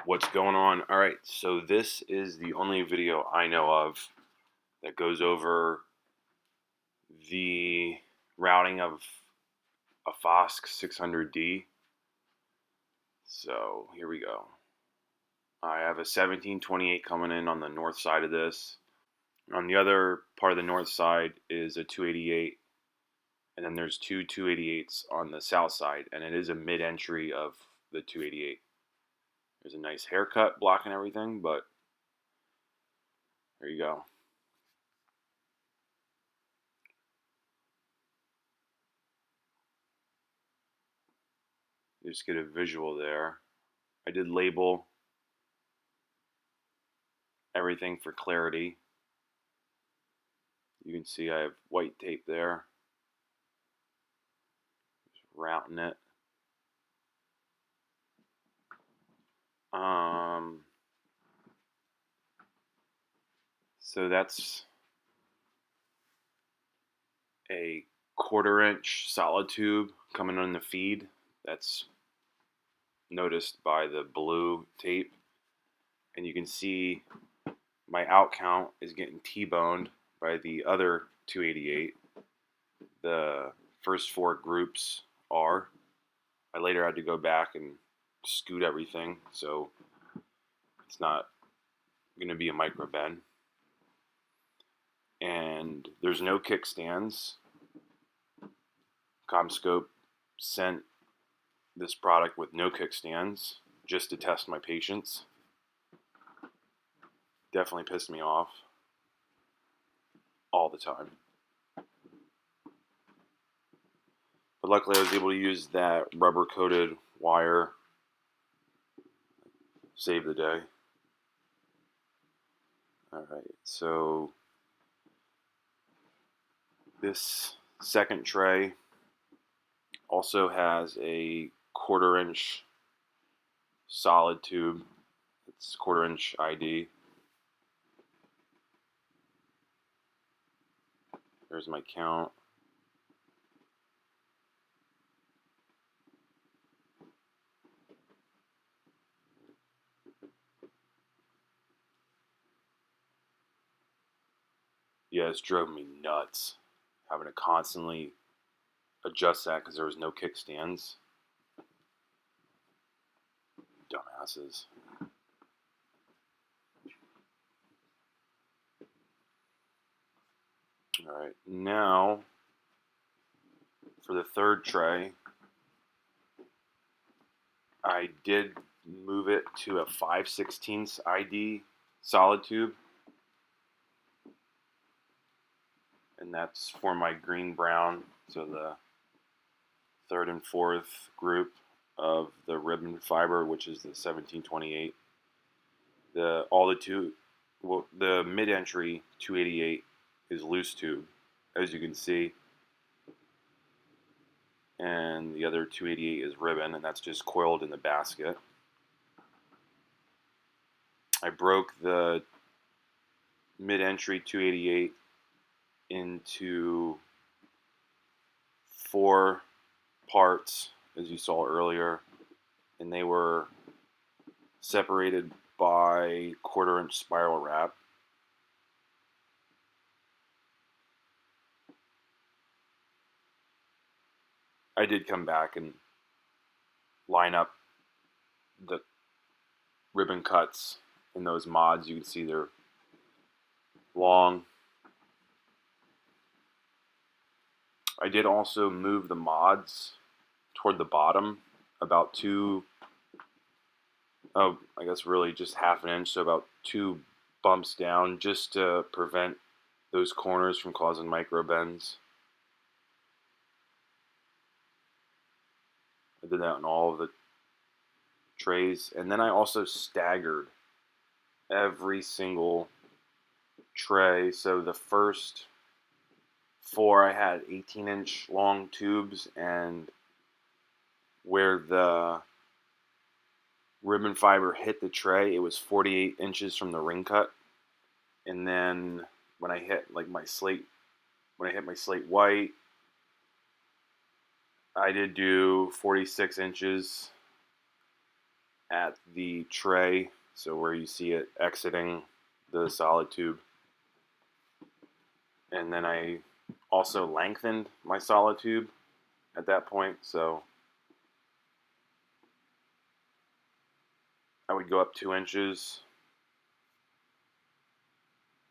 What's going on? Alright, so this is the only video I know of that goes over the routing of a Fosc 600D. So here we go. I have a 1728 coming in on the north side of this. On the other part of the north side is a 288, and then there's two 288s on the south side, and it is a mid-entry of the 288. There's a nice haircut blocking everything, but there you go. You just get a visual there. I did label everything for clarity. You can see I have white tape there. Just routing it. So that's a 1/4-inch solid tube coming on the feed. That's noticed by the blue tape. And you can see my out count is getting T-boned by the other 288. The first 4 groups are. I later had to go back and scoot everything, so it's not going to be a micro bend. And there's no kickstands. CommScope sent this product with no kickstands just to test my patience. Definitely pissed me off all the time. But luckily I was able to use that rubber coated wire. Save the day. Alright, so this second tray also has a 1/4-inch solid tube. It's 1/4-inch ID. There's my count. Yeah, this drove me nuts, having to constantly adjust that because there was no kickstands. Dumbasses. Alright, now for the third tray, I did move it to a 5/16 ID solid tube. And that's for my green-brown, so the third and fourth group of the ribbon fiber, which is the 1728. The mid-entry 288 is loose tube, as you can see, and the other 288 is ribbon, and that's just coiled in the basket. I broke the mid-entry 288 into 4 parts, as you saw earlier, and they were separated by 1/4-inch spiral wrap. I did come back and line up the ribbon cuts in those mods. You can see they're long. I did also move the mods toward the bottom about I guess really just 1/2 inch, so about 2 bumps down, just to prevent those corners from causing micro bends. I did that on all of the trays, and then I also staggered every single tray. So the first 4 I had 18-inch long tubes, and where the ribbon fiber hit the tray, it was 48 inches from the ring cut. And then when I hit my slate white, I did do 46 inches at the tray, so where you see it exiting the solid tube. And then I also lengthened my solid tube at that point, so I would go up 2 inches.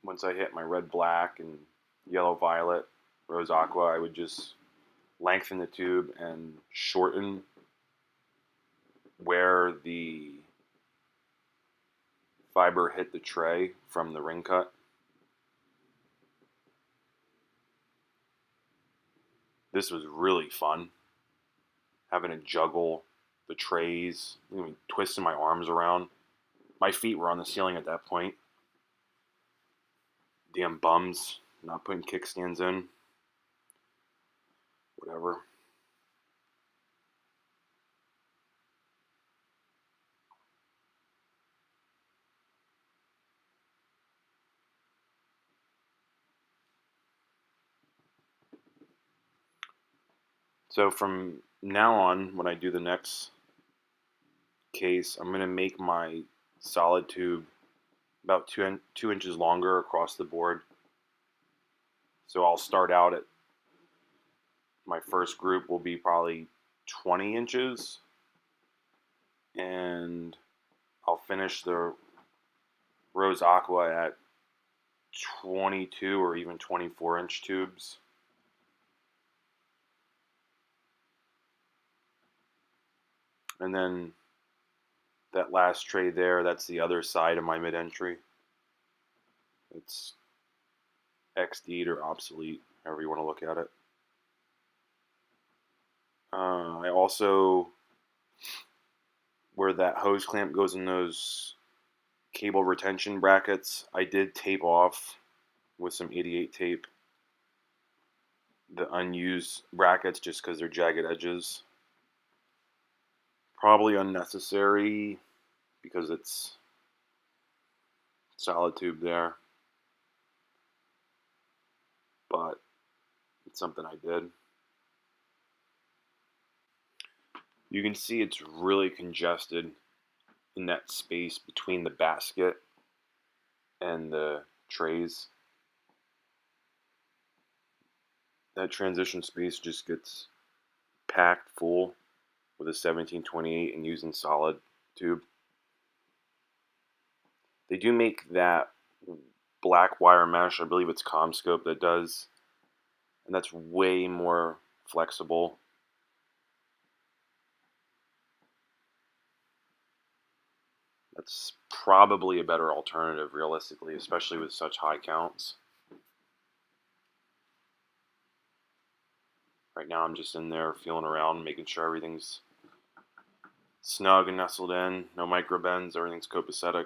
Once I hit my red, black, and yellow, violet, rose, aqua, I would just lengthen the tube and shorten where the fiber hit the tray from the ring cut. This was really fun, having to juggle the trays, twisting my arms around. My feet were on the ceiling at that point. Damn bums, not putting kickstands in. Whatever. So from now on, when I do the next case, I'm going to make my solid tube about 2 inches longer across the board. So I'll start out at, my first group will be probably 20 inches, and I'll finish the rose aqua at 22 or even 24-inch tubes. And then that last tray there, that's the other side of my mid-entry. It's XD'd or obsolete, however you want to look at it. I also, where that hose clamp goes in those cable retention brackets, I did tape off with some 88 tape the unused brackets just because they're jagged edges. Probably unnecessary because it's solid tube there, but it's something I did. You can see it's really congested in that space between the basket and the trays. That transition space just gets packed full with a 1728 and using solid tube. They do make that black wire mesh, I believe it's CommScope that does, and that's way more flexible. That's probably a better alternative realistically, especially with such high counts. Right now I'm just in there feeling around, making sure everything's snug and nestled in, no micro bends, everything's copacetic.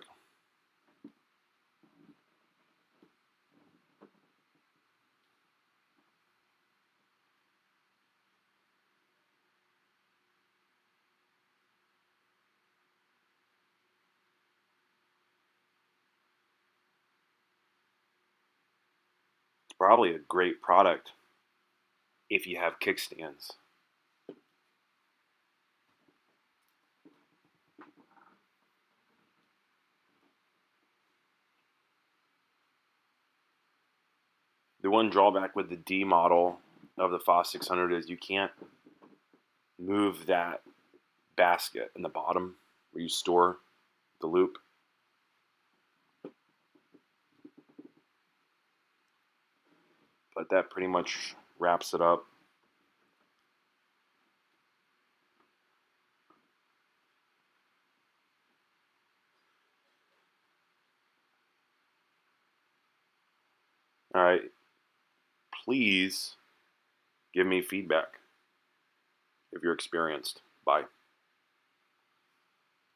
It's probably a great product if you have kickstands. The one drawback with the D model of the Fosc 600 is you can't move that basket in the bottom where you store the loop. But that pretty much wraps it up. All right, please give me feedback if you're experienced. Bye.